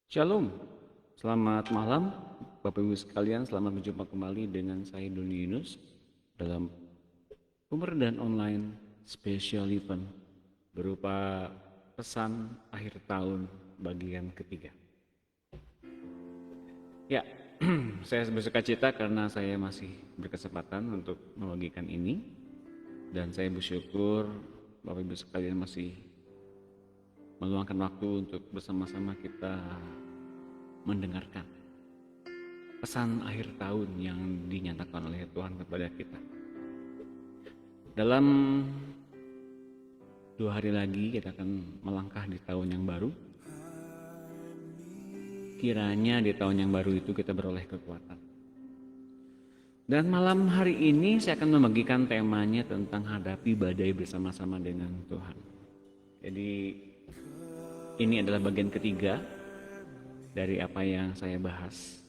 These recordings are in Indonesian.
Shalom, selamat malam Bapak Ibu sekalian, selamat berjumpa kembali dengan saya Doni Yunus dalam pemberdayaan online special event berupa pesan akhir tahun bagian ketiga. Ya, saya bersuka cita karena saya masih berkesempatan untuk membagikan ini dan saya bersyukur Bapak Ibu sekalian masih meluangkan waktu untuk bersama-sama kita mendengarkan pesan akhir tahun yang dinyatakan oleh Tuhan kepada kita. Dalam 2 hari lagi kita akan melangkah di tahun yang baru. Kiranya di tahun yang baru itu kita beroleh kekuatan. Dan malam hari ini saya akan membagikan temanya tentang hadapi badai bersama-sama dengan Tuhan. Jadi ini adalah bagian ketiga dari apa yang saya bahas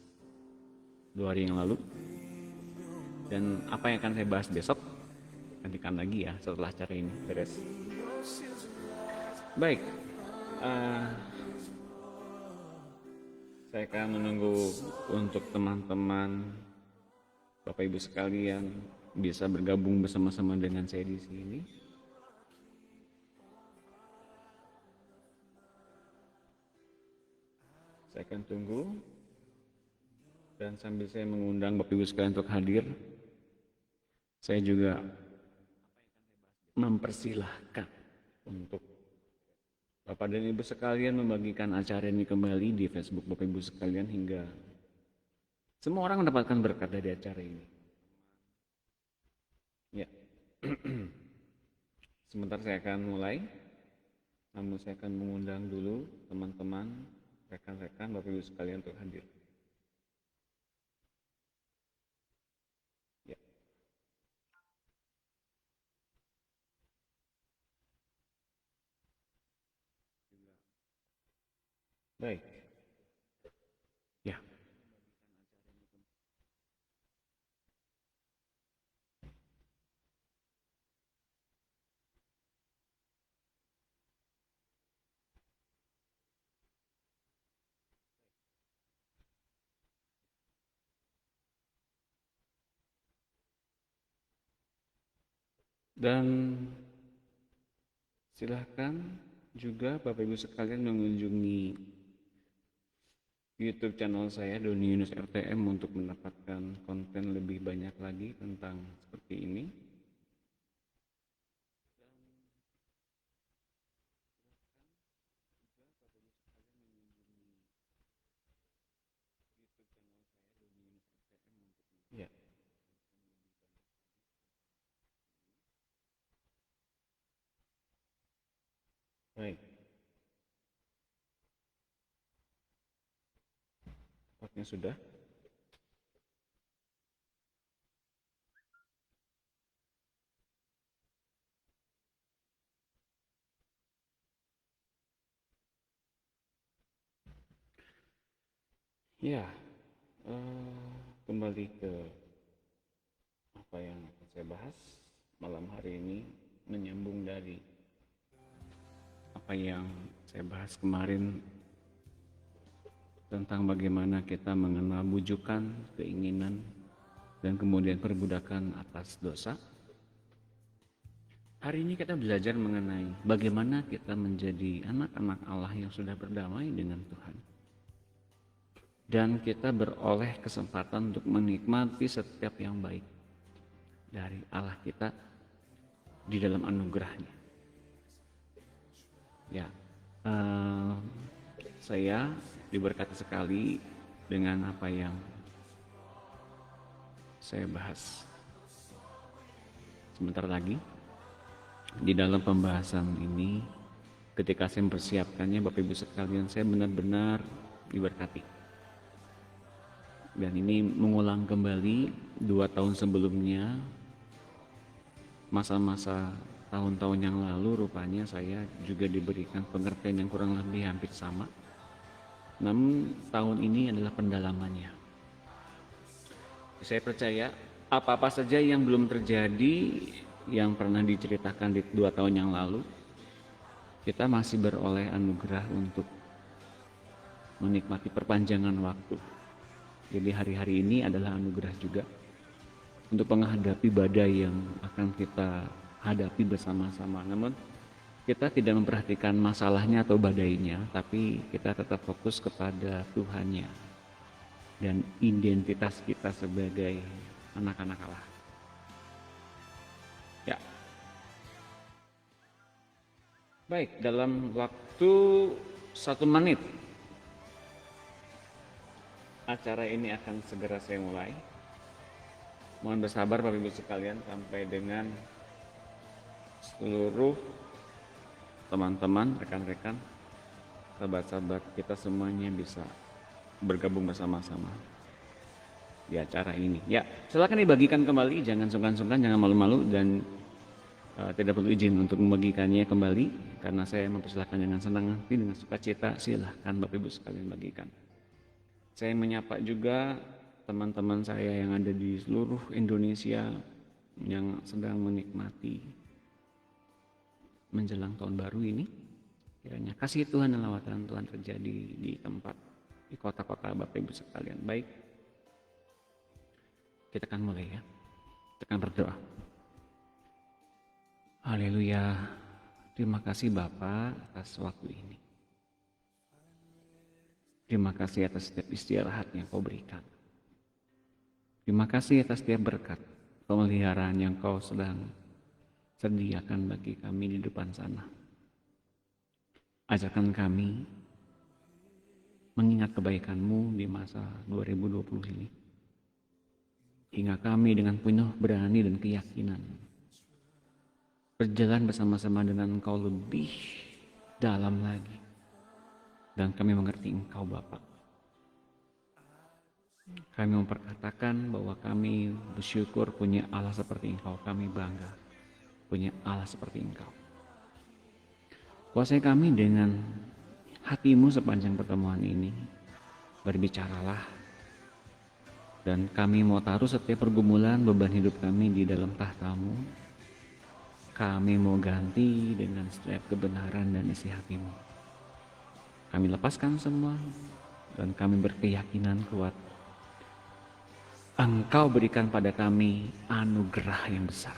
2 hari yang lalu. Dan apa yang akan saya bahas besok nantikan lagi ya setelah acara ini beres. Baik, saya akan menunggu untuk teman-teman Bapak Ibu sekalian bisa bergabung bersama-sama dengan saya di sini. Saya akan tunggu dan sambil saya mengundang Bapak Ibu sekalian untuk hadir, saya juga mempersilahkan untuk Bapak dan Ibu sekalian membagikan acara ini kembali di Facebook Bapak Ibu sekalian hingga semua orang mendapatkan berkat dari acara ini. Ya, sebentar saya akan mulai, namun saya akan mengundang dulu teman-teman, rekan-rekan Bapak Ibu sekalian untuk hadir. Ya. Baik. Ya. Dan silahkan juga Bapak Ibu sekalian mengunjungi YouTube channel saya Doni Yunus RTM untuk mendapatkan konten lebih banyak lagi tentang seperti ini. Ya. Baik. Tampaknya sudah. Ya, kembali ke apa yang akan saya bahas malam hari ini, menyambung dari apa yang saya bahas kemarin tentang bagaimana kita mengenal bujukan, keinginan, dan kemudian perbudakan atas dosa. Hari ini kita belajar mengenai bagaimana kita menjadi anak-anak Allah yang sudah berdamai dengan Tuhan. Dan kita beroleh kesempatan untuk menikmati setiap yang baik dari Allah kita di dalam anugerahnya. Ya, saya diberkati sekali dengan apa yang saya bahas. Sebentar lagi di dalam pembahasan ini, ketika saya mempersiapkannya, Bapak Ibu sekalian, saya benar-benar diberkati. Dan ini mengulang kembali 2 tahun sebelumnya, masa-masa tahun-tahun yang lalu rupanya saya juga diberikan pengertian yang kurang lebih hampir sama. Namun tahun ini adalah pendalamannya. Saya percaya apa-apa saja yang belum terjadi, yang pernah diceritakan di 2 tahun yang lalu, kita masih beroleh anugerah untuk menikmati perpanjangan waktu. Jadi hari-hari ini adalah anugerah juga untuk menghadapi badai yang akan kita hadapi bersama-sama. Namun kita tidak memperhatikan masalahnya atau badainya, tapi kita tetap fokus kepada Tuhannya dan identitas kita sebagai anak-anak Allah. Ya. Baik, dalam waktu 1 menit acara ini akan segera saya mulai. Mohon bersabar Bapak Ibu sekalian sampai dengan seluruh teman-teman, rekan-rekan, sahabat-sahabat kita semuanya bisa bergabung bersama-sama di acara ini. Ya, silakan dibagikan kembali, jangan sungkan-sungkan, jangan malu-malu, dan tidak perlu izin untuk membagikannya kembali, karena saya mempersilahkan dengan senang hati, dengan sukacita. Silahkan Bapak Ibu sekalian bagikan. Saya menyapa juga teman-teman saya yang ada di seluruh Indonesia yang sedang menikmati menjelang tahun baru ini. Kiranya kasih Tuhan dan lawatan Tuhan terjadi di tempat, di kota-kota Bapak Ibu sekalian. Baik, kita akan mulai ya. Kita akan berdoa. Haleluya. Terima kasih Bapa atas waktu ini. Terima kasih atas setiap istirahat yang Kau berikan. Terima kasih atas setiap berkat pemeliharaan yang Kau sedang sediakan bagi kami di depan sana. Ajarkan kami mengingat kebaikan-Mu di masa 2020 ini. Hingga kami dengan penuh berani dan keyakinan berjalan bersama-sama dengan Engkau lebih dalam lagi. Dan kami mengerti Engkau Bapa. Kami memperkatakan bahwa kami bersyukur punya Allah seperti Engkau. Kami bangga punya Allah seperti Engkau. Kuasai kami dengan hati-Mu sepanjang pertemuan ini. Berbicaralah. Dan kami mau taruh setiap pergumulan beban hidup kami di dalam tahta-Mu. Kami mau ganti dengan setiap kebenaran dan isi hati-Mu. Kami lepaskan semua dan kami berkeyakinan kuat. Engkau berikan pada kami anugerah yang besar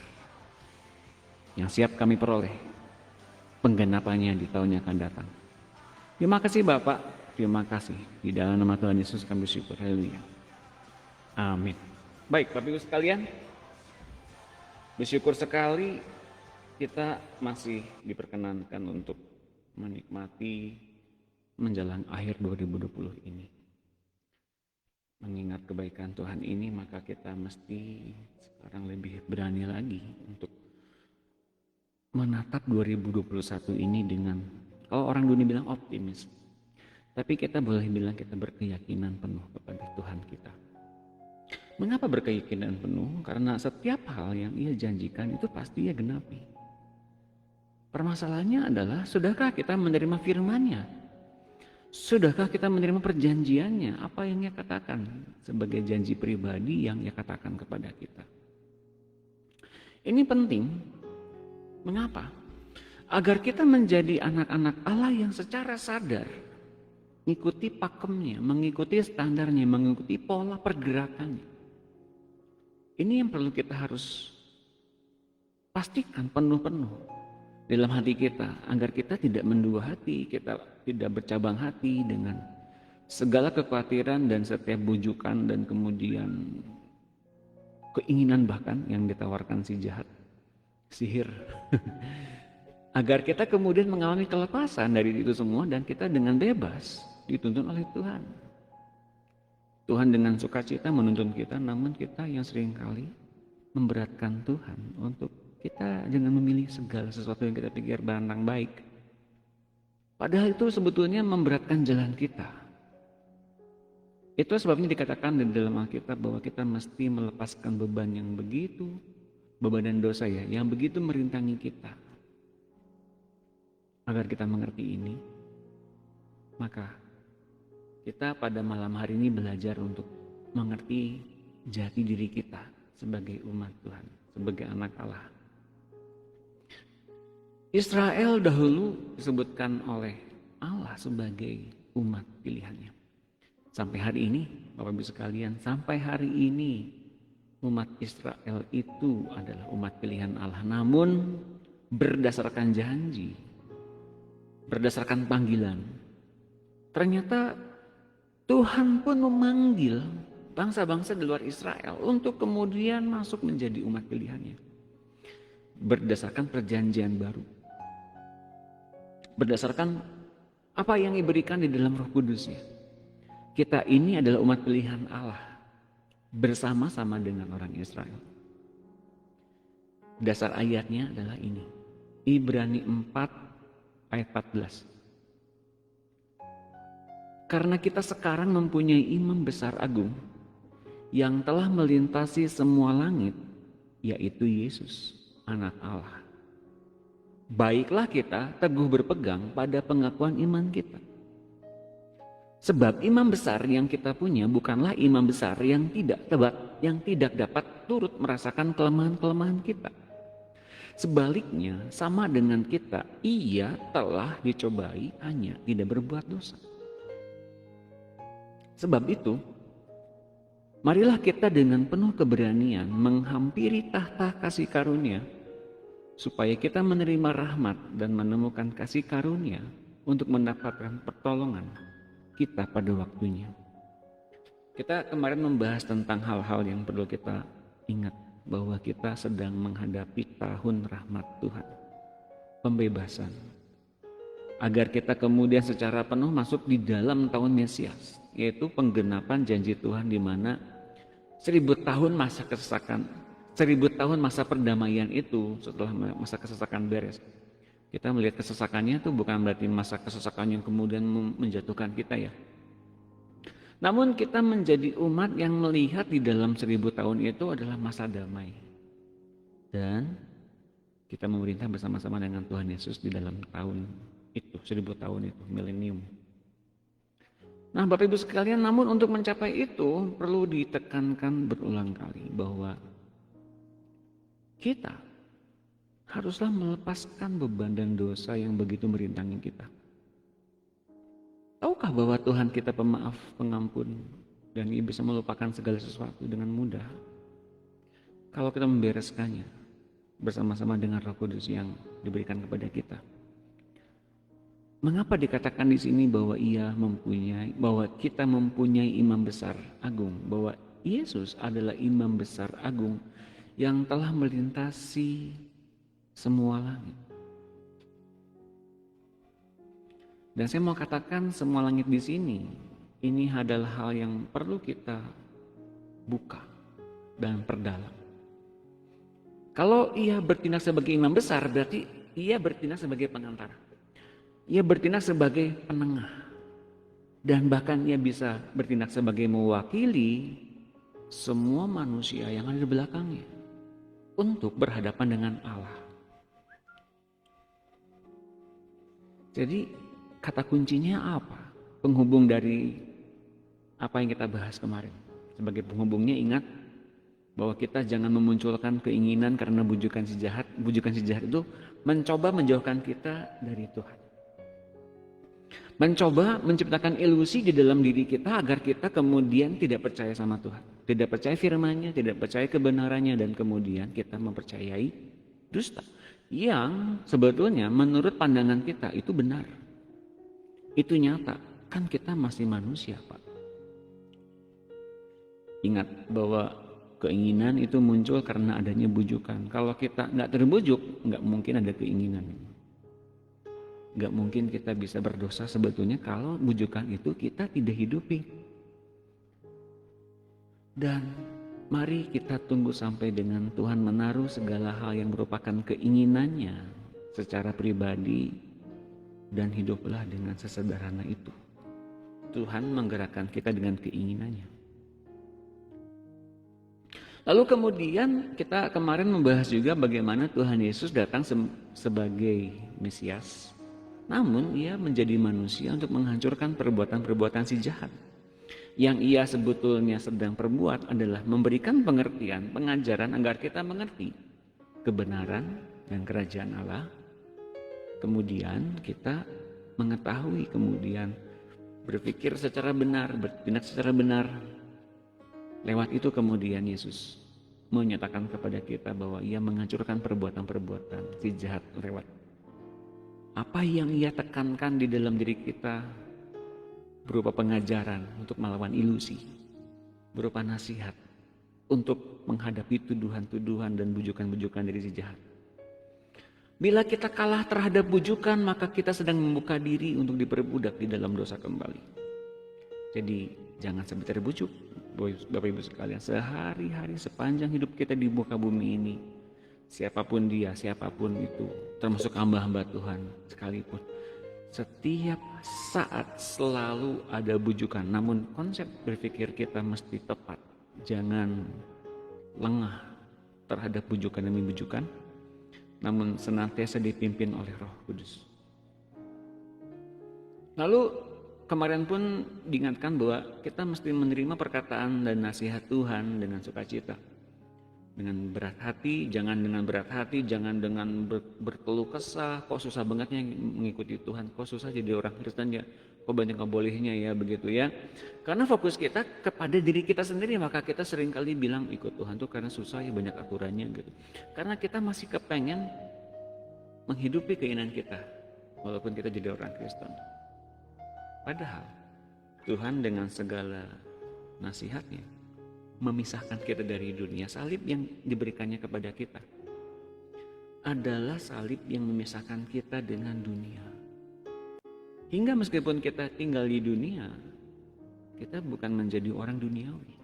yang siap kami peroleh penggenapannya di tahun yang akan datang. Terima kasih Bapak, terima kasih. Di dalam nama Tuhan Yesus kami bersyukur. Haleluya. Amin. Baik Bapak Ibu sekalian, bersyukur sekali kita masih diperkenankan untuk menikmati menjelang akhir 2020 ini. Mengingat kebaikan Tuhan ini, maka kita mesti sekarang lebih berani lagi untuk menatap 2021 ini dengan, kalau orang dunia bilang optimis, tapi kita boleh bilang kita berkeyakinan penuh kepada Tuhan kita. Mengapa berkeyakinan penuh? Karena setiap hal yang Ia janjikan itu pasti Ia genapi. Permasalahannya adalah, sudahkah kita menerima firman-Nya? Sudahkah kita menerima perjanjiannya? Apa yang Ia katakan sebagai janji pribadi yang Ia katakan kepada kita? Ini penting. Mengapa? Agar kita menjadi anak-anak Allah yang secara sadar mengikuti pakemnya, mengikuti standarnya, mengikuti pola pergerakannya. Ini yang perlu kita harus pastikan penuh-penuh dalam hati kita, agar kita tidak mendua hati, kita tidak bercabang hati dengan segala kekhawatiran dan setiap bujukan dan kemudian keinginan bahkan yang ditawarkan si jahat, sihir. Agar kita kemudian mengalami kelepasan dari itu semua dan kita dengan bebas dituntun oleh Tuhan. Tuhan dengan sukacita menuntun kita, namun kita yang seringkali memberatkan Tuhan untuk kita jangan memilih segala sesuatu yang kita pikir barang baik. Padahal itu sebetulnya memberatkan jalan kita. Itu sebabnya dikatakan di dalam Alkitab bahwa kita mesti melepaskan beban yang begitu, beban dan dosa ya, yang begitu merintangi kita. Agar kita mengerti ini, maka kita pada malam hari ini belajar untuk mengerti jati diri kita sebagai umat Tuhan, sebagai anak Allah. Israel dahulu disebutkan oleh Allah sebagai umat pilihannya. Sampai hari ini, Bapak Ibu sekalian, sampai hari ini umat Israel itu adalah umat pilihan Allah. Namun berdasarkan janji, berdasarkan panggilan, ternyata Tuhan pun memanggil bangsa-bangsa di luar Israel untuk kemudian masuk menjadi umat pilihannya. Berdasarkan perjanjian baru. Berdasarkan apa yang diberikan di dalam Roh Kudusnya. Kita ini adalah umat pilihan Allah bersama-sama dengan orang Israel. Dasar ayatnya adalah ini. Ibrani 4 ayat 14. Karena kita sekarang mempunyai imam besar agung yang telah melintasi semua langit, yaitu Yesus, Anak Allah. Baiklah kita teguh berpegang pada pengakuan iman kita. Sebab imam besar yang kita punya bukanlah imam besar yang tidak dapat turut merasakan kelemahan-kelemahan kita. Sebaliknya, sama dengan kita, ia telah dicobai hanya tidak berbuat dosa. Sebab itu, marilah kita dengan penuh keberanian menghampiri tahta kasih karunia, supaya kita menerima rahmat dan menemukan kasih karunia untuk mendapatkan pertolongan kita pada waktunya. Kita kemarin membahas tentang hal-hal yang perlu kita ingat, bahwa kita sedang menghadapi tahun rahmat Tuhan, pembebasan, agar kita kemudian secara penuh masuk di dalam tahun Mesias, yaitu penggenapan janji Tuhan, di mana 1000 tahun masa kesesakan, 1000 tahun masa perdamaian itu setelah masa kesesakan beres. Kita melihat kesesakannya itu bukan berarti masa kesesakan yang kemudian menjatuhkan kita ya. Namun kita menjadi umat yang melihat di dalam 1000 tahun itu adalah masa damai. Dan kita memerintah bersama-sama dengan Tuhan Yesus di dalam tahun itu, 1000 tahun itu, milenium. Nah Bapak Ibu sekalian, namun untuk mencapai itu perlu ditekankan berulang kali bahwa kita haruslah melepaskan beban dan dosa yang begitu merintangi kita. Tahukah bahwa Tuhan kita pemaaf, pengampun, dan Ia bisa melupakan segala sesuatu dengan mudah kalau kita membereskannya bersama-sama dengan Roh Kudus yang diberikan kepada kita. Mengapa dikatakan di sini bahwa kita mempunyai imam besar agung, bahwa Yesus adalah imam besar agung yang telah melintasi semua langit. Dan saya mau katakan semua langit di sini, ini adalah hal yang perlu kita buka dan perdalam. Kalau Ia bertindak sebagai imam besar, berarti Ia bertindak sebagai pengantara. Ia bertindak sebagai penengah. Dan bahkan Ia bisa bertindak sebagai mewakili semua manusia yang ada di belakangnya untuk berhadapan dengan Allah. Jadi kata kuncinya apa? Penghubung dari apa yang kita bahas kemarin. Sebagai penghubungnya ingat bahwa kita jangan memunculkan keinginan karena bujukan si jahat. Bujukan si jahat itu mencoba menjauhkan kita dari Tuhan. Mencoba menciptakan ilusi di dalam diri kita agar kita kemudian tidak percaya sama Tuhan. Tidak percaya firman-Nya, tidak percaya kebenarannya, dan kemudian kita mempercayai dusta. Yang sebetulnya menurut pandangan kita itu benar. Itu nyata. Kan kita masih manusia, Pak. Ingat bahwa keinginan itu muncul karena adanya bujukan. Kalau kita nggak terbujuk, nggak mungkin ada keinginan. Nggak mungkin kita bisa berdosa sebetulnya kalau bujukan itu kita tidak hidupi. Dan mari kita tunggu sampai dengan Tuhan menaruh segala hal yang merupakan keinginannya secara pribadi, dan hiduplah dengan sesederhana itu. Tuhan menggerakkan kita dengan keinginannya. Lalu kemudian kita kemarin membahas juga bagaimana Tuhan Yesus datang sebagai Mesias. Namun Ia menjadi manusia untuk menghancurkan perbuatan-perbuatan si jahat. Yang Ia sebetulnya sedang perbuat adalah memberikan pengertian, pengajaran agar kita mengerti kebenaran dan kerajaan Allah. Kemudian kita mengetahui kemudian berpikir secara benar, bertindak secara benar. Lewat itu kemudian Yesus menyatakan kepada kita bahwa ia menghancurkan perbuatan-perbuatan si jahat lewat apa yang ia tekankan di dalam diri kita berupa pengajaran untuk melawan ilusi, berupa nasihat untuk menghadapi tuduhan-tuduhan dan bujukan-bujukan dari si jahat. Bila kita kalah terhadap bujukan, maka kita sedang membuka diri untuk diperbudak di dalam dosa kembali. Jadi jangan sampai terbujuk, Bapak Ibu sekalian. Sehari-hari sepanjang hidup kita di muka bumi ini, siapapun dia, siapapun itu, termasuk hamba-hamba Tuhan sekalipun, setiap saat selalu ada bujukan. Namun konsep berpikir kita mesti tepat. Jangan lengah terhadap bujukan demi bujukan, namun senantiasa dipimpin oleh Roh Kudus. Lalu kemarin pun diingatkan bahwa kita mesti menerima perkataan dan nasihat Tuhan dengan sukacita. Dengan berat hati, jangan dengan berat hati, jangan dengan berkeluh kesah. Kok susah bangetnya mengikuti Tuhan, kok susah jadi orang Kristen ya, kok banyak nggak bolehnya ya, begitu ya. Karena fokus kita kepada diri kita sendiri, maka kita seringkali bilang ikut Tuhan tuh karena susah ya, banyak aturannya gitu. Karena kita masih kepengen menghidupi keinginan kita, walaupun kita jadi orang Kristen. Padahal Tuhan dengan segala nasihatnya memisahkan kita dari dunia. Salib yang diberikannya kepada kita adalah salib yang memisahkan kita dengan dunia. Hingga meskipun kita tinggal di dunia, kita bukan menjadi orang duniawi.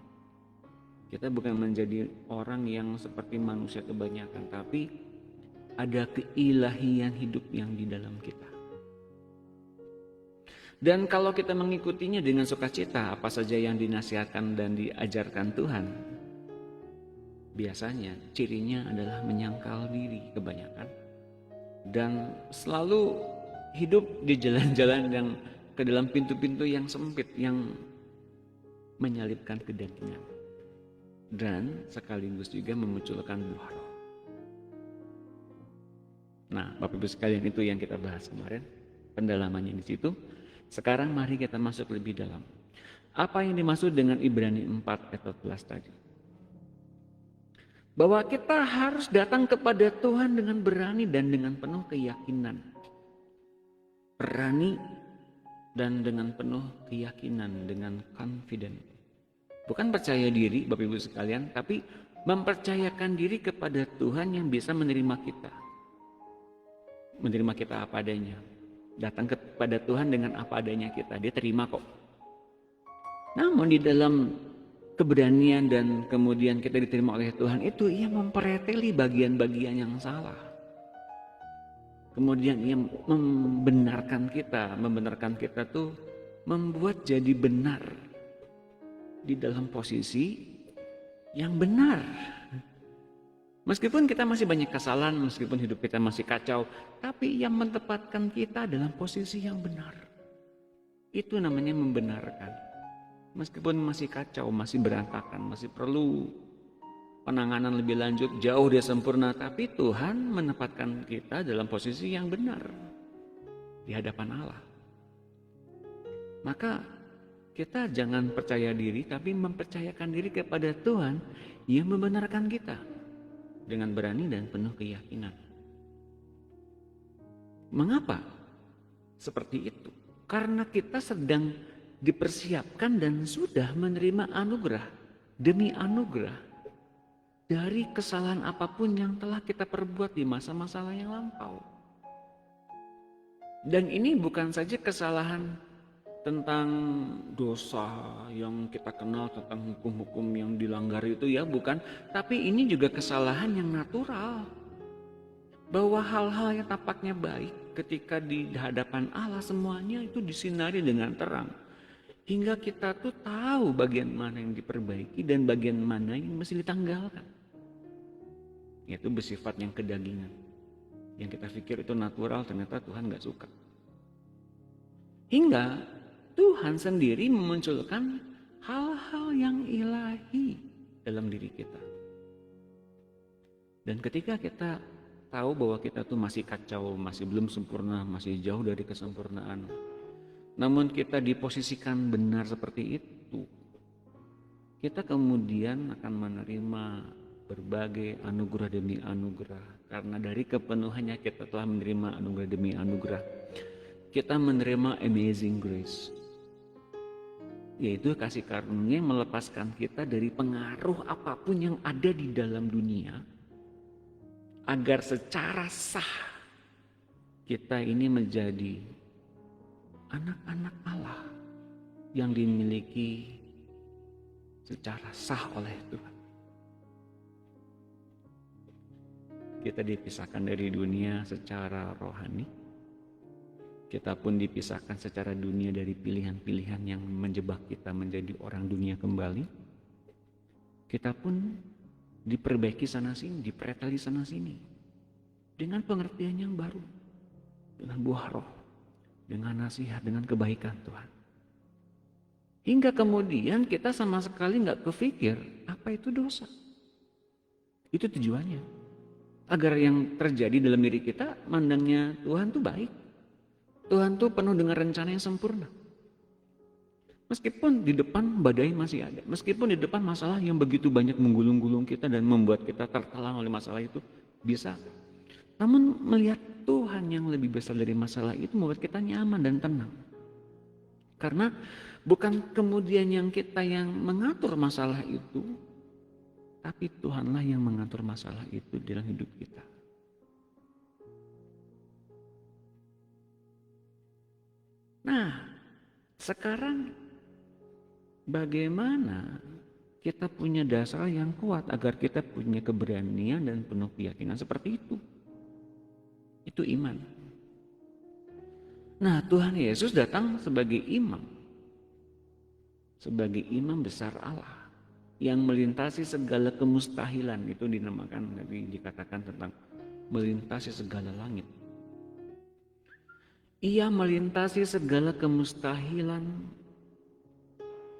Kita bukan menjadi orang yang seperti manusia kebanyakan, tapi ada keilahian hidup yang di dalam kita. Dan kalau kita mengikutinya dengan sukacita, apa saja yang dinasihatkan dan diajarkan Tuhan, biasanya cirinya adalah menyangkal diri kebanyakan dan selalu hidup di jalan-jalan yang ke dalam pintu-pintu yang sempit, yang menyalipkan kedagingan dan sekaligus juga memunculkan buah roh. Nah, Bapak Ibu sekalian, itu yang kita bahas kemarin, pendalamannya di situ. Sekarang mari kita masuk lebih dalam. Apa yang dimaksud dengan Ibrani 4 ayat 14 tadi? Bahwa kita harus datang kepada Tuhan dengan berani dan dengan penuh keyakinan. Berani dan dengan penuh keyakinan, dengan confident. Bukan percaya diri Bapak Ibu sekalian, tapi mempercayakan diri kepada Tuhan yang bisa menerima kita. Menerima kita apa adanya. Datang kepada Tuhan dengan apa adanya kita, dia terima kok. Namun di dalam keberanian dan kemudian kita diterima oleh Tuhan itu, ia mempereteli bagian-bagian yang salah. Kemudian ia membenarkan kita tuh membuat jadi benar di dalam posisi yang benar. Meskipun kita masih banyak kesalahan, meskipun hidup kita masih kacau, tapi yang menempatkan kita dalam posisi yang benar. Itu namanya membenarkan. Meskipun masih kacau, masih berantakan, masih perlu penanganan lebih lanjut, jauh dari sempurna, tapi Tuhan menempatkan kita dalam posisi yang benar di hadapan Allah. Maka kita jangan percaya diri, tapi mempercayakan diri kepada Tuhan yang membenarkan kita dengan berani dan penuh keyakinan. Mengapa seperti itu? Karena kita sedang dipersiapkan dan sudah menerima anugerah demi anugerah dari kesalahan apapun yang telah kita perbuat di masa-masa yang lampau. Dan ini bukan saja kesalahan tentang dosa yang kita kenal, tentang hukum-hukum yang dilanggar itu ya, bukan. Tapi ini juga kesalahan yang natural. Bahwa hal-hal yang tampaknya baik ketika di hadapan Allah semuanya itu disinari dengan terang. Hingga kita tuh tahu bagian mana yang diperbaiki dan bagian mana yang mesti ditanggalkan. Itu bersifat yang kedagingan. Yang kita pikir itu natural, ternyata Tuhan gak suka. Hingga Tuhan sendiri memunculkan hal-hal yang ilahi dalam diri kita. Dan ketika kita tahu bahwa kita tuh masih kacau, masih belum sempurna, masih jauh dari kesempurnaan, namun kita diposisikan benar seperti itu, kita kemudian akan menerima berbagai anugerah demi anugerah. Karena dari kepenuhannya kita telah menerima anugerah demi anugerah. Kita menerima amazing grace, yaitu kasih karunia yang melepaskan kita dari pengaruh apapun yang ada di dalam dunia, agar secara sah kita ini menjadi anak-anak Allah yang dimiliki secara sah oleh Tuhan. Kita dipisahkan dari dunia secara rohani. Kita pun dipisahkan secara dunia dari pilihan-pilihan yang menjebak kita menjadi orang dunia kembali. Kita pun diperbaiki sana sini, dipreteli sana sini. Dengan pengertian yang baru. Dengan buah roh. Dengan nasihat, dengan kebaikan Tuhan. Hingga kemudian kita sama sekali nggak kepikir apa itu dosa. Itu tujuannya. Agar yang terjadi dalam diri kita, mandangnya Tuhan tuh baik. Tuhan tuh penuh dengan rencana yang sempurna. Meskipun di depan badai masih ada. Meskipun di depan masalah yang begitu banyak menggulung-gulung kita dan membuat kita tertelan oleh masalah itu. Bisa. Namun melihat Tuhan yang lebih besar dari masalah itu membuat kita nyaman dan tenang. Karena bukan kemudian yang kita yang mengatur masalah itu, tapi Tuhanlah yang mengatur masalah itu dalam hidup kita. Nah, sekarang bagaimana kita punya dasar yang kuat agar kita punya keberanian dan penuh keyakinan seperti itu? Itu iman. Nah, Tuhan Yesus datang sebagai imam. Sebagai imam besar Allah yang melintasi segala kemustahilan. Itu dinamakan, dikatakan tentang melintasi segala langit. Ia melintasi segala kemustahilan,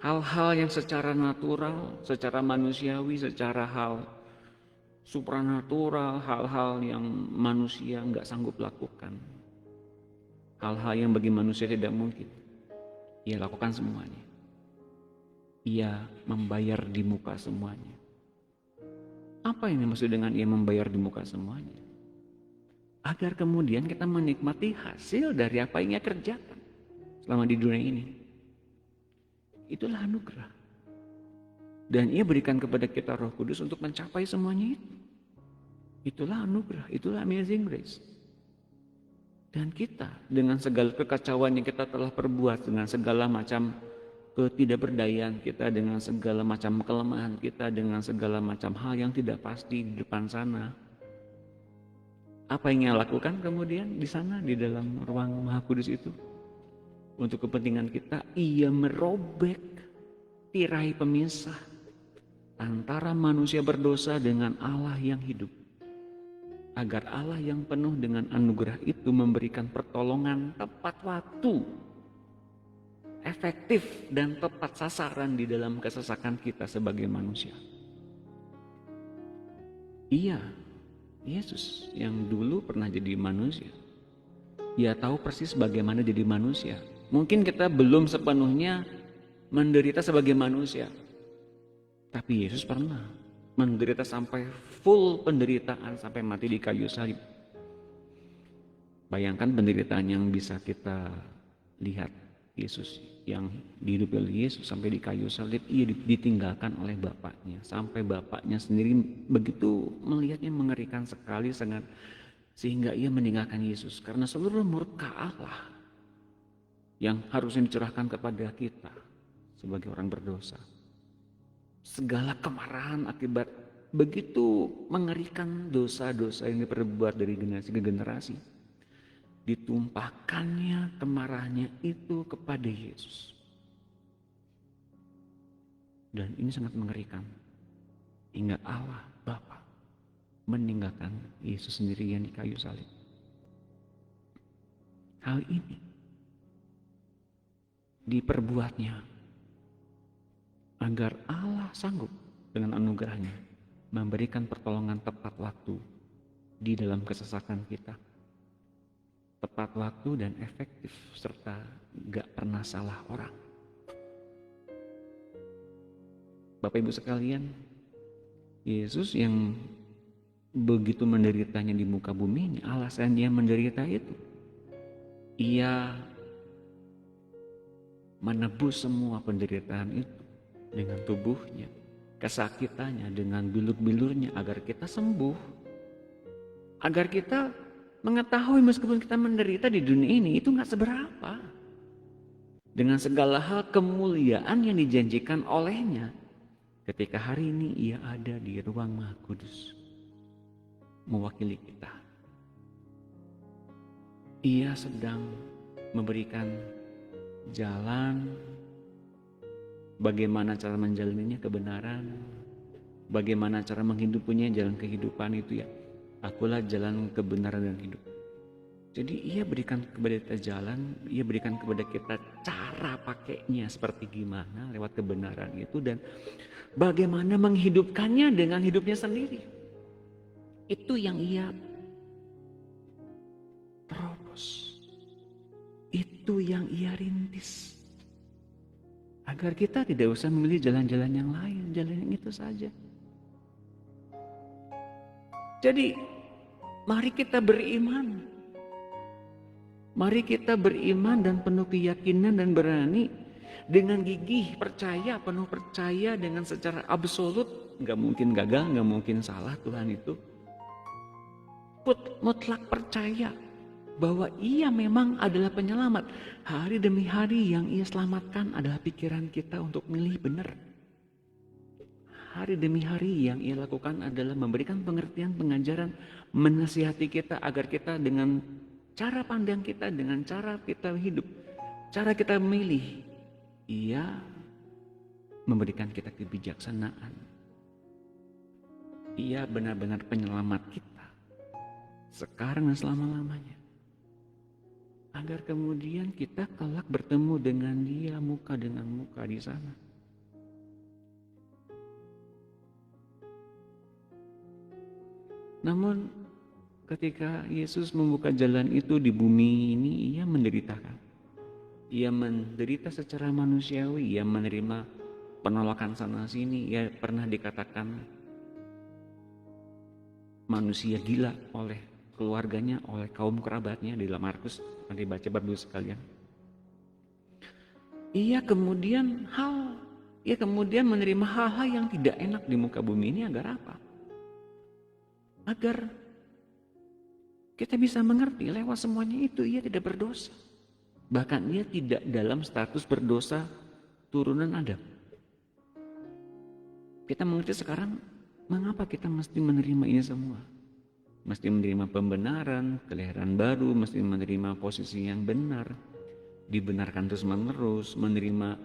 hal-hal yang secara natural, secara manusiawi, secara hal supranatural, hal-hal yang manusia nggak sanggup lakukan. Hal-hal yang bagi manusia tidak mungkin. Ia lakukan semuanya. Ia membayar di muka semuanya. Apa yang dimaksud dengan ia membayar di muka semuanya? Agar kemudian kita menikmati hasil dari apa yang ia kerjakan selama di dunia ini. Itulah anugerah. Dan ia berikan kepada kita Roh Kudus untuk mencapai semuanya itu. Itulah anugerah, itulah amazing grace. Dan kita dengan segala kekacauan yang kita telah perbuat, dengan segala macam ketidakberdayaan kita, dengan segala macam kelemahan kita, dengan segala macam hal yang tidak pasti di depan sana. Apa yang ia lakukan kemudian di sana, di dalam ruang Maha Kudus itu? Untuk kepentingan kita, ia merobek tirai pemisah antara manusia berdosa dengan Allah yang hidup. Agar Allah yang penuh dengan anugerah itu memberikan pertolongan tepat waktu, efektif dan tepat sasaran di dalam kesesakan kita sebagai manusia. Iya, Yesus yang dulu pernah jadi manusia. Ia tahu persis bagaimana jadi manusia. Mungkin kita belum sepenuhnya menderita sebagai manusia. Tapi Yesus pernah menderita sampai full penderitaan, sampai mati di kayu salib. Bayangkan penderitaan yang bisa kita lihat. Yesus yang dihidupi oleh Yesus sampai di kayu salib, ia ditinggalkan oleh Bapaknya. Sampai Bapaknya sendiri begitu melihatnya mengerikan sekali, sangat, sehingga ia meninggalkan Yesus. Karena seluruh murka Allah yang harusnya dicurahkan kepada kita sebagai orang berdosa. Segala kemarahan akibat begitu mengerikan dosa-dosa yang diperbuat dari generasi ke generasi, ditumpahkannya kemarahannya itu kepada Yesus. Dan ini sangat mengerikan. Hingga Allah Bapa meninggalkan Yesus sendirian di kayu salib. Hal ini diperbuatnya agar Allah sanggup dengan anugerahnya memberikan pertolongan tepat waktu di dalam kesesakan kita. tepat waktu dan efektif, serta gak pernah salah orang. Bapak Ibu sekalian, Yesus yang begitu menderitanya di muka bumi ini, alasan dia menderita itu, ia menebus semua penderitaan itu dengan tubuhnya, kesakitannya, dengan bilur-bilurnya, agar kita sembuh, agar kita mengetahui meskipun kita menderita di dunia ini itu gak seberapa dengan segala hal kemuliaan yang dijanjikan olehnya ketika hari ini ia ada di ruang Maha Kudus mewakili kita. Ia sedang memberikan jalan bagaimana cara menjalaninya kebenaran, bagaimana cara menghidupinya jalan kehidupan itu ya. Akulah jalan kebenaran dan hidup. Jadi ia berikan kepada kita jalan, ia berikan kepada kita cara pakainya seperti gimana lewat kebenaran itu, dan bagaimana menghidupkannya dengan hidupnya sendiri. Itu yang ia terobos. Itu yang ia rintis. Agar kita tidak usah memilih jalan-jalan yang lain, jalan yang itu saja. Jadi mari kita beriman. Mari kita beriman dan penuh keyakinan dan berani dengan gigih percaya, penuh percaya dengan secara absolut. Gak mungkin gagal, gak mungkin salah Tuhan itu. Mutlak percaya bahwa ia memang adalah penyelamat. Hari demi hari yang ia selamatkan adalah pikiran kita untuk milih benar. Hari demi hari yang ia lakukan adalah memberikan pengertian, pengajaran, menasihati kita agar kita dengan cara pandang kita, dengan cara kita hidup, cara kita memilih, ia memberikan kita kebijaksanaan. Ia benar-benar penyelamat kita sekarang dan selama-lamanya. Agar kemudian kita kelak bertemu dengan dia muka dengan muka di sana. Namun ketika Yesus membuka jalan itu di bumi ini, ia menderitakan. Ia menderita secara manusiawi, ia menerima penolakan sana sini, ia pernah dikatakan manusia gila oleh keluarganya, oleh kaum kerabatnya di dalam Markus, nanti baca Bapak sekalian. Ia kemudian menerima hal-hal yang tidak enak di muka bumi ini agar apa? Agar kita bisa mengerti lewat semuanya itu ia tidak berdosa. Bahkan ia tidak dalam status berdosa turunan Adam. Kita mengerti sekarang mengapa kita mesti menerima ini semua. Mesti menerima pembenaran, kelahiran baru, mesti menerima posisi yang benar, dibenarkan terus menerus, menerima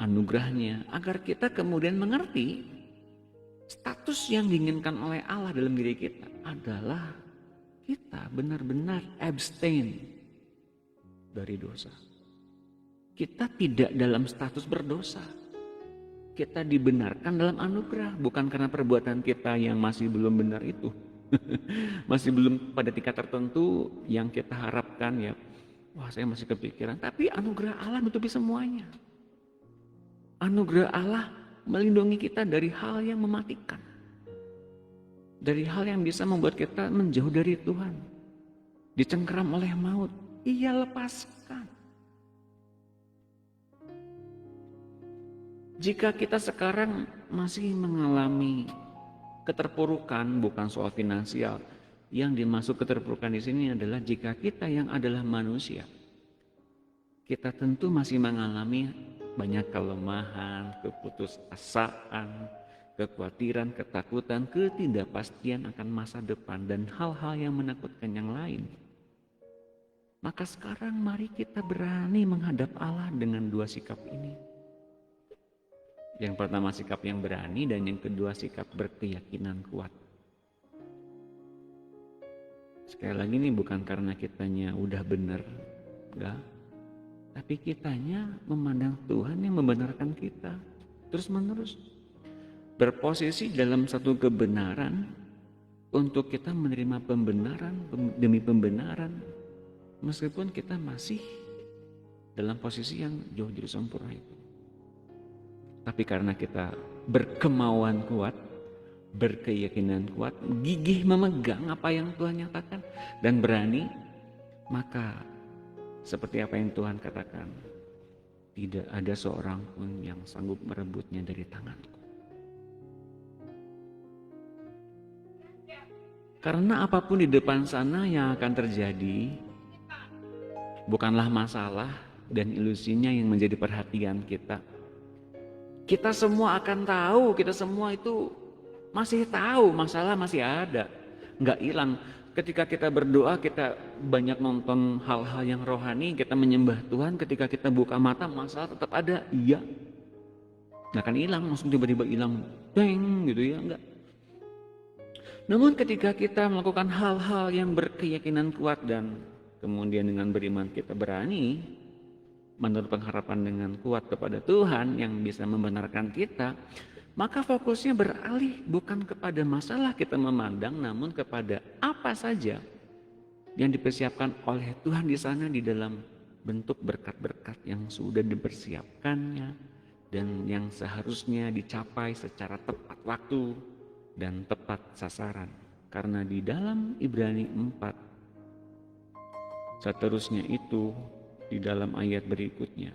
anugerahnya, agar kita kemudian mengerti status yang diinginkan oleh Allah dalam diri kita adalah kita benar-benar abstain dari dosa. Kita tidak dalam status berdosa. Kita dibenarkan dalam anugerah, bukan karena perbuatan kita yang masih belum benar itu. Masih belum pada tingkat tertentu yang kita harapkan ya. Wah, saya masih kepikiran, tapi anugerah Allah menutupi semuanya. Anugerah Allah melindungi kita dari hal yang mematikan, dari hal yang bisa membuat kita menjauh dari Tuhan, dicengkeram oleh maut. Ia lepaskan. Jika kita sekarang masih mengalami keterpurukan, bukan soal finansial, yang dimaksud keterpurukan di sini adalah jika kita yang adalah manusia, kita tentu masih mengalami banyak kelemahan, keputusasaan, kekhawatiran, ketakutan, ketidakpastian akan masa depan, dan hal-hal yang menakutkan yang lain. Maka sekarang mari kita berani menghadap Allah dengan dua sikap ini. Yang pertama sikap yang berani, dan yang kedua sikap berkeyakinan kuat. Sekali lagi ini bukan karena kitanya udah benar, enggak. Tapi kitanya memandang Tuhan yang membenarkan kita terus menerus. Berposisi dalam satu kebenaran untuk kita menerima pembenaran demi pembenaran. Meskipun kita masih dalam posisi yang jauh dari sempurna itu. Tapi karena kita berkemauan kuat, berkeyakinan kuat, gigih memegang apa yang Tuhan nyatakan, dan berani, maka seperti apa yang Tuhan katakan, tidak ada seorang pun yang sanggup merebutnya dari tanganku. Karena apapun di depan sana yang akan terjadi, bukanlah masalah dan ilusinya yang menjadi perhatian kita. Kita semua akan tahu, kita semua itu masih tahu masalah masih ada, nggak hilang. Ketika kita berdoa, kita banyak nonton hal-hal yang rohani, kita menyembah Tuhan, ketika kita buka mata, masalah tetap ada, iya. Nggak akan hilang, langsung tiba-tiba hilang, deng gitu ya, enggak. Namun ketika kita melakukan hal-hal yang berkeyakinan kuat dan kemudian dengan beriman kita berani menurut pengharapan dengan kuat kepada Tuhan yang bisa membenarkan kita, maka fokusnya beralih bukan kepada masalah kita memandang, namun kepada apa saja yang dipersiapkan oleh Tuhan di sana di dalam bentuk berkat-berkat yang sudah dipersiapkannya dan yang seharusnya dicapai secara tepat waktu dan tepat sasaran. Karena di dalam Ibrani 4 seterusnya itu, di dalam ayat berikutnya,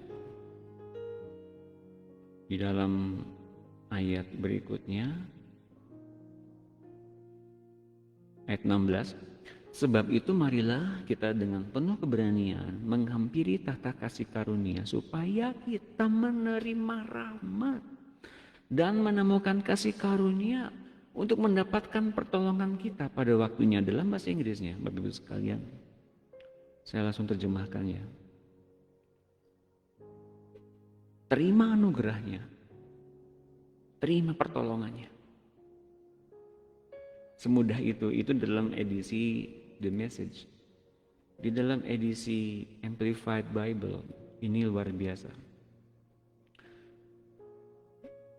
di dalam ayat berikutnya ayat 16, sebab itu marilah kita dengan penuh keberanian menghampiri tahta kasih karunia supaya kita menerima rahmat dan menemukan kasih karunia untuk mendapatkan pertolongan kita pada waktunya. Dalam bahasa Inggrisnya, Bapak Ibu sekalian, saya langsung terjemahkan ya. Terima anugerahnya, terima pertolongannya. Semudah itu dalam edisi The Message. Di dalam edisi Amplified Bible, ini luar biasa.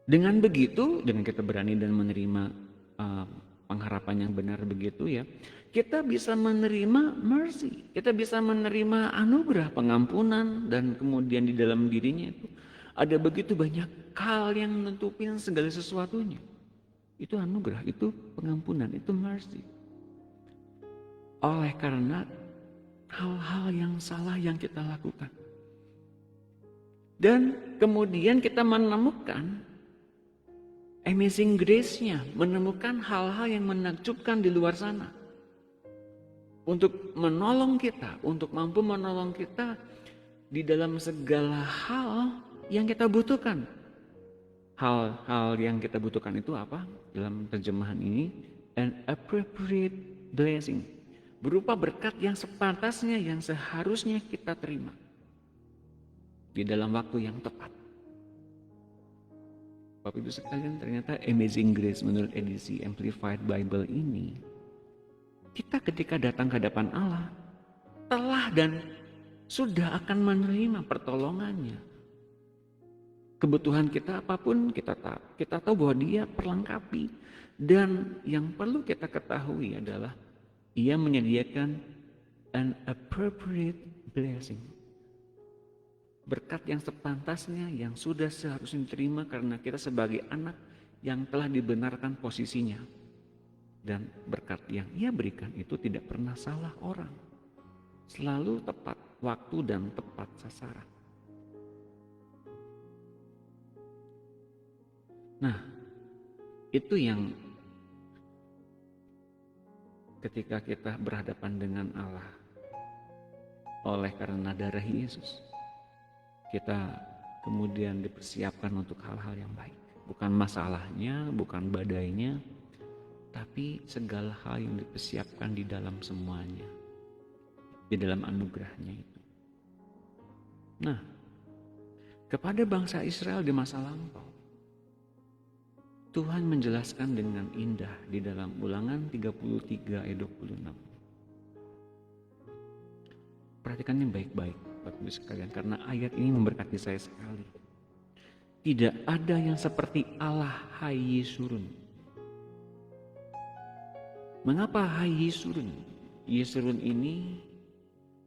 Dengan begitu, dengan kita berani dan menerima pengharapan yang benar begitu ya, kita bisa menerima mercy, kita bisa menerima anugerah pengampunan, dan kemudian di dalam dirinya itu ada begitu banyak hal yang menutupin segala sesuatunya. Itu anugerah, itu pengampunan, itu mercy. Oleh karena hal-hal yang salah yang kita lakukan. Dan kemudian kita menemukan amazing grace-nya, menemukan hal-hal yang menakjubkan di luar sana. Untuk menolong kita, untuk mampu menolong kita di dalam segala hal yang kita butuhkan. Hal-hal yang kita butuhkan itu apa? Dalam terjemahan ini, an appropriate blessing. Berupa berkat yang sepantasnya, yang seharusnya kita terima. Di dalam waktu yang tepat. Bapak Ibu sekalian, ternyata Amazing Grace menurut edisi Amplified Bible ini, kita ketika datang ke hadapan Allah, telah dan sudah akan menerima pertolongannya. Kebutuhan kita apapun kita tahu bahwa Dia perlengkapi. Dan yang perlu kita ketahui adalah Ia menyediakan an appropriate blessing. Berkat yang sepantasnya, yang sudah seharusnya diterima karena kita sebagai anak yang telah dibenarkan posisinya. Dan berkat yang Ia berikan itu tidak pernah salah orang. Selalu tepat waktu dan tepat sasaran. Nah, itu yang ketika kita berhadapan dengan Allah oleh karena darah Yesus, kita kemudian dipersiapkan untuk hal-hal yang baik. Bukan masalahnya, bukan badainya, tapi segala hal yang dipersiapkan di dalam semuanya, di dalam anugerahnya itu. Nah, kepada bangsa Israel di masa lampau, Tuhan menjelaskan dengan indah di dalam Ulangan 33 ayat 26. Perhatikan yang baik-baik Bapak Ibu sekalian, karena ayat ini memberkati saya sekali. Tidak ada yang seperti Allah, hai Yesurun. Mengapa hai Yesurun? Yesurun ini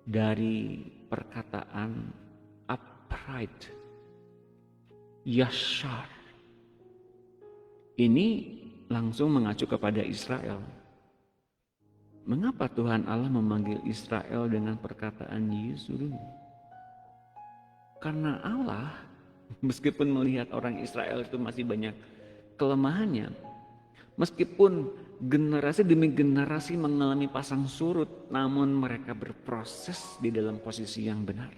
dari perkataan upright, yashar. Ini langsung mengacu kepada Israel. Mengapa Tuhan Allah memanggil Israel dengan perkataan Yesurun? Karena Allah, meskipun melihat orang Israel itu masih banyak kelemahannya, meskipun generasi demi generasi mengalami pasang surut, namun mereka berproses di dalam posisi yang benar.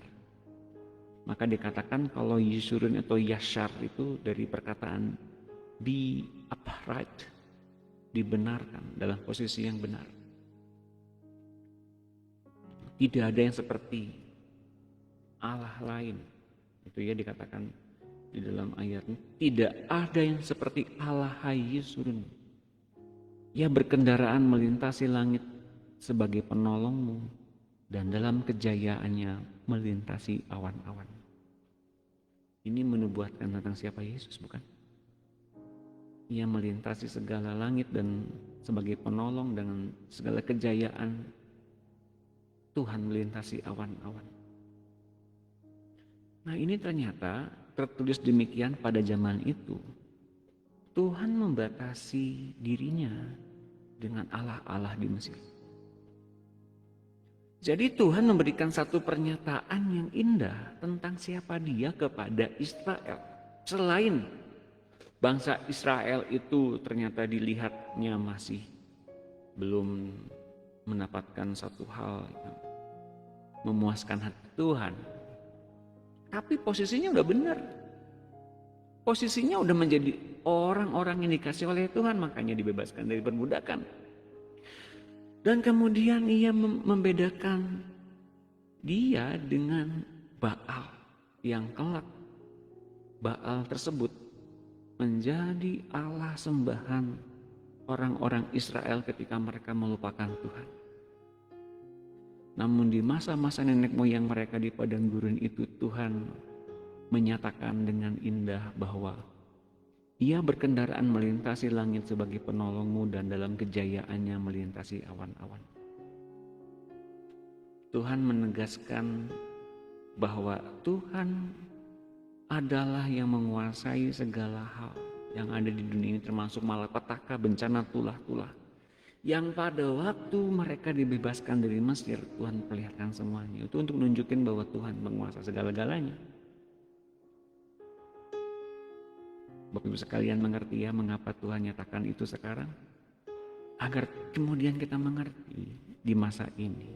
Maka dikatakan kalau Yesurun atau Yashar itu dari perkataan be upright, dibenarkan dalam posisi yang benar. Tidak ada yang seperti Allah lain. Itu ya dikatakan di dalam ayat ini. Tidak ada yang seperti Allah Yesurun. Ia berkendaraan melintasi langit sebagai penolongmu dan dalam kejayaannya melintasi awan-awan. Ini menubuatkan tentang siapa Yesus, bukan? Ia melintasi segala langit dan sebagai penolong dengan segala kejayaan Tuhan melintasi awan-awan. Nah, ini ternyata tertulis demikian pada zaman itu. Tuhan membatasi dirinya dengan Allah-Allah di Mesir. Jadi Tuhan memberikan satu pernyataan yang indah tentang siapa Dia kepada Israel. Selain bangsa Israel itu ternyata dilihatnya masih belum mendapatkan satu hal yang memuaskan hati Tuhan. Tapi posisinya udah benar. Posisinya udah menjadi orang-orang yang dikasih oleh Tuhan, makanya dibebaskan dari perbudakan. Dan kemudian ia membedakan dia dengan Baal yang kelak Baal tersebut menjadi Allah sembahan orang-orang Israel ketika mereka melupakan Tuhan. Namun di masa-masa nenek moyang mereka di padang gurun itu, Tuhan menyatakan dengan indah bahwa Ia berkendaraan melintasi langit sebagai penolongmu dan dalam kejayaannya melintasi awan-awan. Tuhan menegaskan bahwa Tuhan adalah yang menguasai segala hal yang ada di dunia ini, termasuk malapetaka, bencana, tulah-tulah. Yang pada waktu mereka dibebaskan dari Mesir, Tuhan perlihatkan semuanya. Itu untuk menunjukkan bahwa Tuhan menguasai segala-galanya. Bapak Ibu sekalian mengerti ya mengapa Tuhan nyatakan itu sekarang? Agar kemudian kita mengerti di masa ini.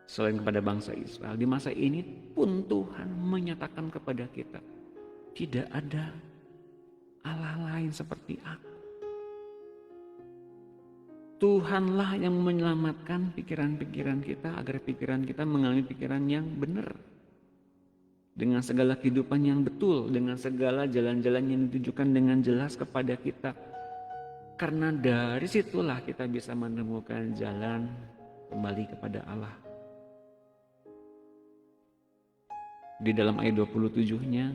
Selain kepada bangsa Israel, di masa ini pun Tuhan menyatakan kepada kita, tidak ada Allah lain seperti aku. Tuhanlah yang menyelamatkan pikiran-pikiran kita agar pikiran kita mengalami pikiran yang benar. Dengan segala kehidupan yang betul, dengan segala jalan-jalan yang ditujukan dengan jelas kepada kita. Karena dari situlah kita bisa menemukan jalan kembali kepada Allah. Di dalam ayat 27-nya,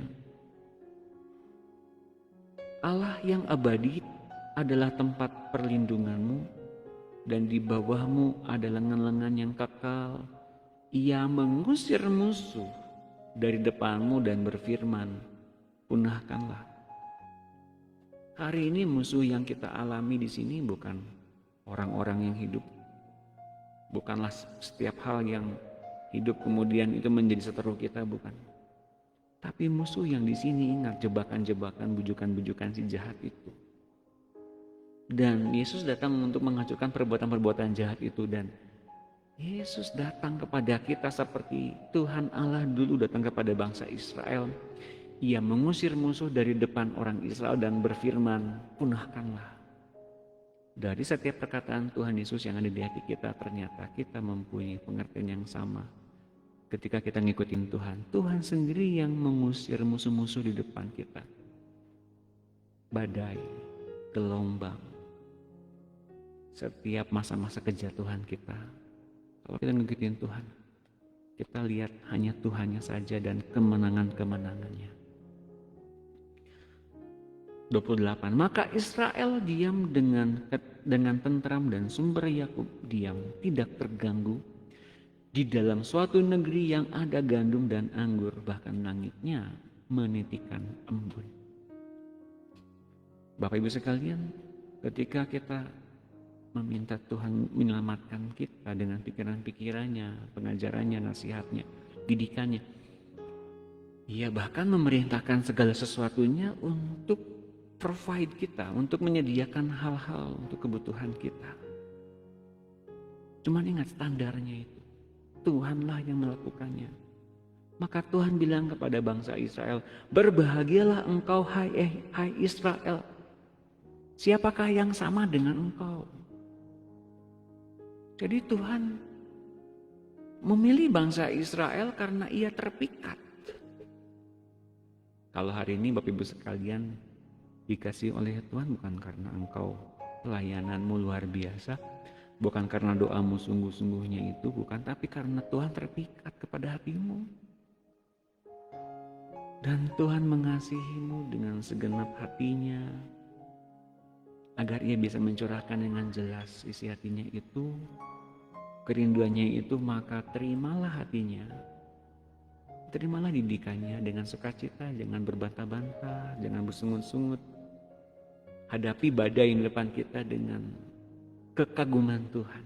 Allah yang abadi adalah tempat perlindunganmu, dan di bawahmu ada lengan-lengan yang kekal. Ia mengusir musuh dari depanmu dan berfirman, punahkanlah. Hari ini musuh yang kita alami di sini bukan orang-orang yang hidup. Bukanlah setiap hal yang hidup kemudian itu menjadi seteru kita, bukan. Tapi musuh yang di sini, ingat, jebakan-jebakan, bujukan-bujukan si jahat itu. Dan Yesus datang untuk menghancurkan perbuatan-perbuatan jahat itu, dan Yesus datang kepada kita seperti Tuhan Allah dulu datang kepada bangsa Israel. Ia mengusir musuh dari depan orang Israel dan berfirman, punahkanlah. Dari setiap perkataan Tuhan Yesus yang ada di hati kita, ternyata kita mempunyai pengertian yang sama. Ketika kita ngikutin Tuhan, Tuhan sendiri yang mengusir musuh-musuh di depan kita. Badai, gelombang, setiap masa-masa kejatuhan kita. Kalau kita ngikutin Tuhan, kita lihat hanya Tuhannya saja dan kemenangan-kemenangannya. 28. Maka Israel diam dengan tentram dan sumber Yakub diam, tidak terganggu. Di dalam suatu negeri yang ada gandum dan anggur, bahkan langitnya menitikan embun. Bapak Ibu sekalian, ketika kita meminta Tuhan menyelamatkan kita dengan pikiran-pikirannya, pengajarannya, nasihatnya, didikannya, Ia bahkan memerintahkan segala sesuatunya untuk provide kita, untuk menyediakan hal-hal untuk kebutuhan kita. Cuman ingat standarnya itu. Tuhanlah yang melakukannya. Maka Tuhan bilang kepada bangsa Israel, berbahagialah engkau hai Israel. Siapakah yang sama dengan engkau? Jadi Tuhan memilih bangsa Israel karena ia terpikat. Kalau hari ini Bapak Ibu sekalian dikasih oleh Tuhan bukan karena engkau pelayananmu luar biasa, bukan karena doamu sungguh-sungguhnya itu, bukan, tapi karena Tuhan terpikat kepada hatimu. Dan Tuhan mengasihimu dengan segenap hatinya, agar ia bisa mencurahkan dengan jelas isi hatinya itu, kerinduannya itu, maka terimalah hatinya. Terimalah didikannya dengan sukacita, jangan berbantah-bantah, jangan bersungut-sungut. Hadapi badai di depan kita dengan kekaguman Tuhan,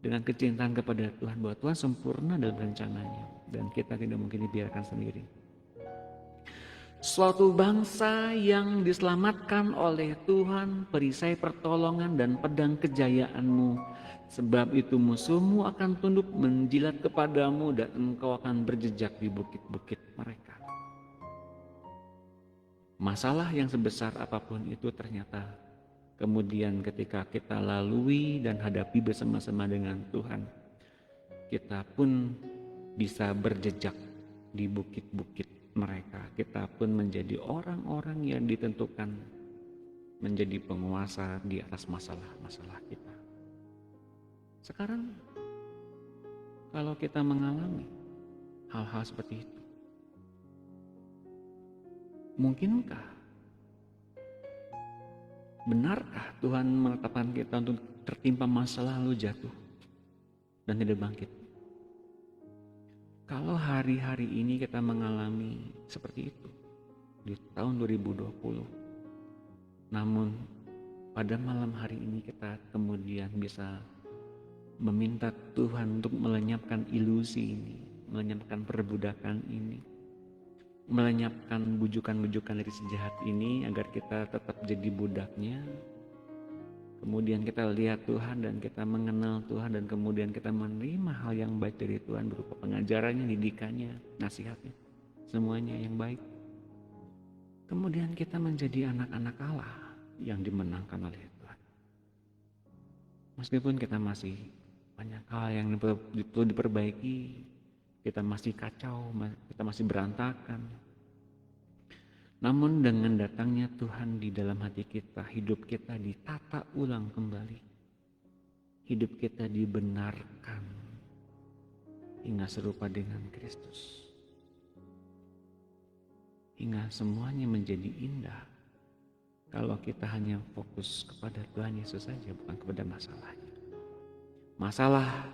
dengan kecintaan kepada Tuhan, bahwa Tuhan sempurna dalam rencananya dan kita tidak mungkin dibiarkan sendiri. Suatu bangsa yang diselamatkan oleh Tuhan, perisai pertolongan dan pedang kejayaanmu. Sebab itu musuhmu akan tunduk menjilat kepadamu dan engkau akan berjejak di bukit-bukit mereka. Masalah yang sebesar apapun itu ternyata kemudian ketika kita lalui dan hadapi bersama-sama dengan Tuhan, kita pun bisa berjejak di bukit-bukit mereka. Kita pun menjadi orang-orang yang ditentukan menjadi penguasa di atas masalah-masalah kita. Sekarang kalau kita mengalami hal-hal seperti itu, mungkinkah, benarkah Tuhan menetapkan kita untuk tertimpa masalah lalu jatuh dan tidak bangkit? Kalau hari-hari ini kita mengalami seperti itu di tahun 2020, namun pada malam hari ini kita kemudian bisa meminta Tuhan untuk melenyapkan ilusi ini, melenyapkan perbudakan ini, melenyapkan bujukan-bujukan dari si jahat ini agar kita tetap jadi budaknya. Kemudian kita lihat Tuhan dan kita mengenal Tuhan dan kemudian kita menerima hal yang baik dari Tuhan berupa pengajarannya, didikannya, nasihatnya, semuanya yang baik. Kemudian kita menjadi anak-anak Allah yang dimenangkan oleh Tuhan. Meskipun kita masih banyak hal yang perlu diperbaiki, kita masih kacau, kita masih berantakan. Namun dengan datangnya Tuhan di dalam hati kita, hidup kita ditata ulang kembali. Hidup kita dibenarkan hingga serupa dengan Kristus. Hingga semuanya menjadi indah kalau kita hanya fokus kepada Tuhan Yesus saja, bukan kepada masalahnya. Masalah,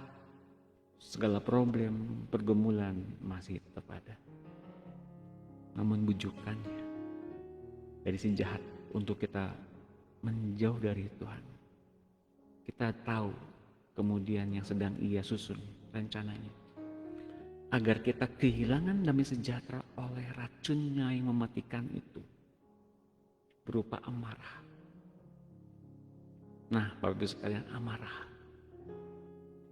segala problem, pergumulan masih tetap ada. Namun bujukannya dari si jahat untuk kita menjauh dari Tuhan. Kita tahu kemudian yang sedang ia susun rencananya. Agar kita kehilangan damai sejahtera oleh racunnya yang mematikan itu. Berupa amarah. Nah, Bapak Ibu sekalian, amarah.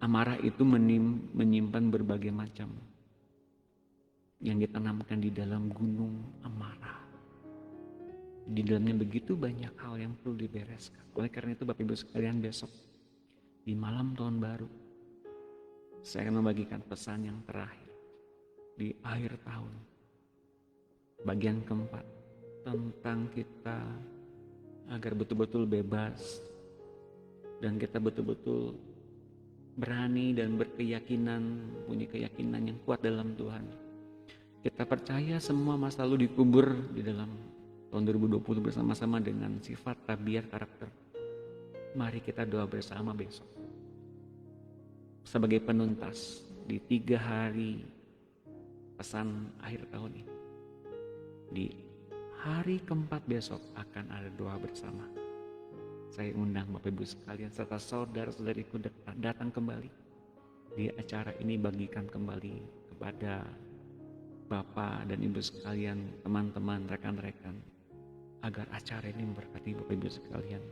Amarah itu menyimpan berbagai macam yang ditanamkan di dalam gunung amarah. Di dalamnya begitu banyak hal yang perlu dibereskan. Oleh karena itu Bapak Ibu sekalian, besok di malam tahun baru saya akan membagikan pesan yang terakhir di akhir tahun. Bagian keempat tentang kita agar betul-betul bebas dan kita betul-betul berani dan berkeyakinan, punya keyakinan yang kuat dalam Tuhan. Kita percaya semua masa lalu dikubur di dalam tahun 2020 bersama-sama dengan sifat, tabiat, karakter. Mari kita doa bersama besok. sebagai penuntas di 3 hari pesan akhir tahun ini. Di hari keempat besok akan ada doa bersama. Saya undang Bapak Ibu sekalian serta saudara-saudariku datang kembali di acara ini, bagikan kembali kepada Bapak dan Ibu sekalian, teman-teman, rekan-rekan, agar acara ini memberkati Bapak Ibu sekalian.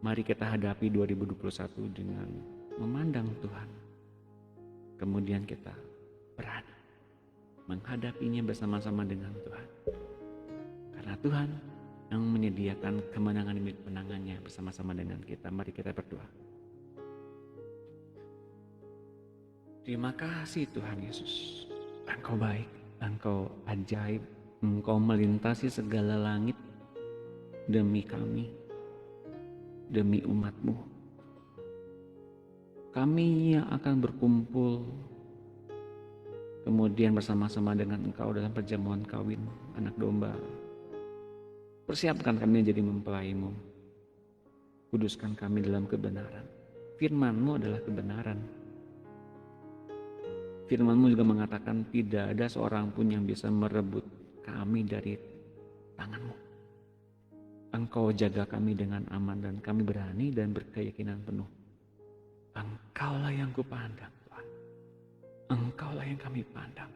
Mari kita hadapi 2021 dengan memandang Tuhan. Kemudian kita berani menghadapinya bersama-sama dengan Tuhan. Karena Tuhan yang menyediakan kemenangan demi kemenangannya bersama-sama dengan kita. Mari kita berdoa. Terima kasih Tuhan Yesus. Engkau baik, Engkau ajaib, Engkau melintasi segala langit demi kami, demi umat-Mu. Kami yang akan berkumpul kemudian bersama-sama dengan Engkau dalam perjamuan kawin anak domba. Persiapkan kami menjadi mempelai-Mu. Kuduskan kami dalam kebenaran. Firman-Mu adalah kebenaran. Firman-Mu juga mengatakan tidak ada seorang pun yang bisa merebut kami dari tangan-Mu. Engkau jaga kami dengan aman dan kami berani dan berkeyakinan penuh. Engkaulah yang kupandang Tuhan. Engkaulah yang kami pandang.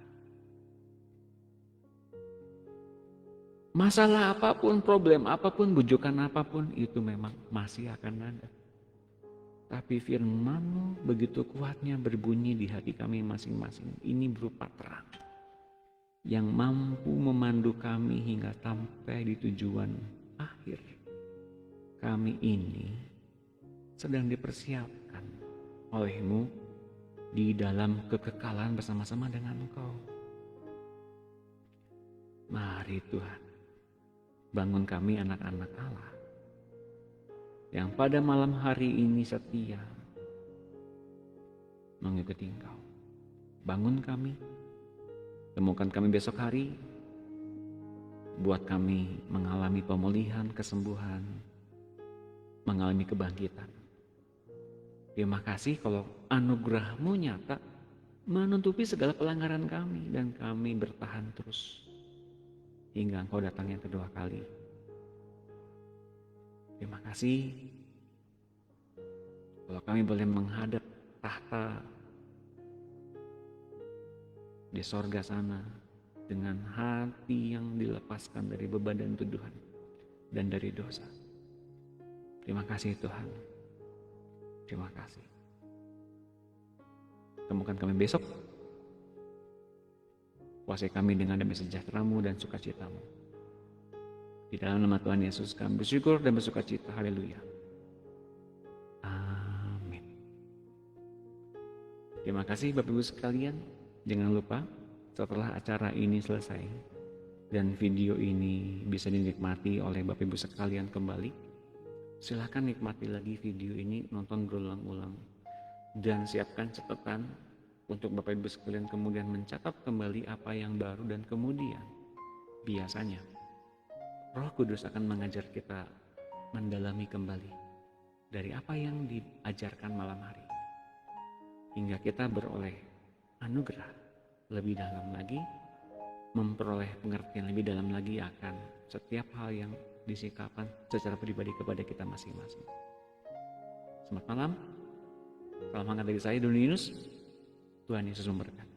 Masalah apapun, problem apapun, bujukan apapun itu memang masih akan ada. Tapi firman-Mu begitu kuatnya berbunyi di hati kami masing-masing. Ini berupa terang yang mampu memandu kami hingga sampai di tujuan akhir. Kami ini sedang dipersiapkan oleh-Mu di dalam kekekalan bersama-sama dengan Engkau. Mari Tuhan, bangun kami anak-anak Allah yang pada malam hari ini setia mengikuti Engkau. Bangun kami, temukan kami besok hari, buat kami mengalami pemulihan, kesembuhan, mengalami kebangkitan. Terima kasih kalau anugerah-Mu nyata menutupi segala pelanggaran kami dan kami bertahan terus hingga Engkau datang yang kedua kali. Terima kasih kalau kami boleh menghadap tahta di sorga sana dengan hati yang dilepaskan dari beban dan tuduhan dan dari dosa. Terima kasih Tuhan. Terima kasih. Temukan kami besok. Kuasai kami dengan damai sejahtera-Mu dan sukacita-Mu. Di dalam nama Tuhan Yesus kami bersyukur dan bersukacita. Haleluya. Amin. Terima kasih Bapak Ibu sekalian. Jangan lupa setelah acara ini selesai dan video ini bisa dinikmati oleh Bapak Ibu sekalian kembali, silakan nikmati lagi video ini, nonton berulang-ulang, dan siapkan catatan untuk Bapak Ibu sekalian kemudian mencatat kembali apa yang baru, dan kemudian biasanya Roh Kudus akan mengajar kita mendalami kembali dari apa yang diajarkan malam hari, hingga kita beroleh anugerah lebih dalam lagi, memperoleh pengertian lebih dalam lagi akan setiap hal yang disikapan secara pribadi kepada kita masing-masing. Selamat malam, salam hangat dari saya Doni Yunus. Tuhan Yesus memberkati.